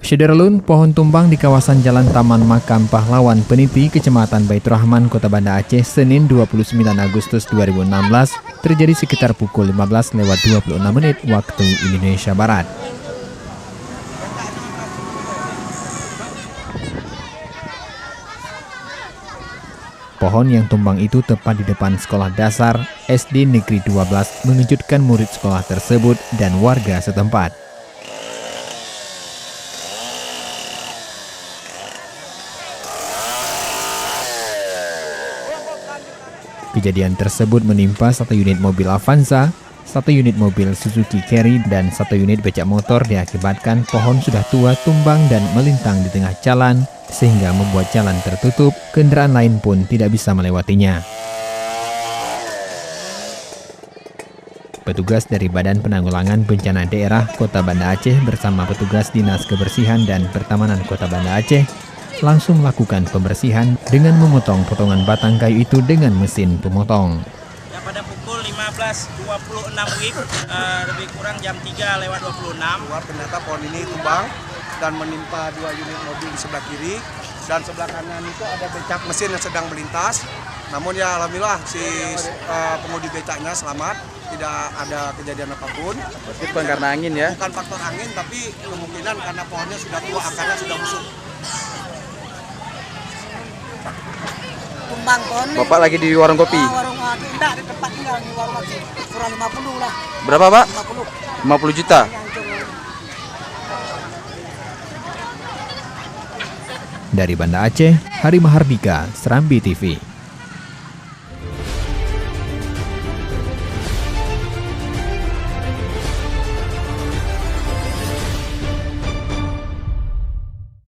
Syederlun, pohon tumbang di kawasan Jalan Taman Makam Pahlawan Peniti, Kecamatan Baitur Rahman, Kota Banda Aceh, Senin 29 Agustus 2016, terjadi sekitar pukul 15:26 waktu Indonesia Barat. Pohon yang tumbang itu tepat di depan sekolah dasar SD Negeri 12 mengejutkan murid sekolah tersebut dan warga setempat. Kejadian tersebut menimpa satu unit mobil Avanza, satu unit mobil Suzuki Carry, dan satu unit becak motor diakibatkan pohon sudah tua tumbang dan melintang di tengah jalan sehingga membuat jalan tertutup, kendaraan lain pun tidak bisa melewatinya. Petugas dari Badan Penanggulangan Bencana Daerah Kota Banda Aceh bersama petugas Dinas Kebersihan dan Pertamanan Kota Banda Aceh langsung melakukan pembersihan dengan memotong potongan batang kayu itu dengan mesin pemotong. Ya, pada pukul 15.26 WIB, lebih kurang jam 3:26. Ternyata pohon ini tumbang dan menimpa dua unit mobil di sebelah kiri, dan sebelah kanan itu ada becak mesin yang sedang melintas. Namun ya alhamdulillah si pengemudi becaknya selamat, tidak ada kejadian apapun. Bukan karena angin ya? Bukan faktor angin, tapi kemungkinan karena pohonnya sudah tua, akarnya sudah busuk. Tumbang pohon. Bapak lagi di warung kopi? Warung tidak di tempat tinggal di warung kopi. Kurang 50 lah. Berapa Pak? 50. 50 juta? Dari Banda Aceh, Hari Mahardika, Serambi TV.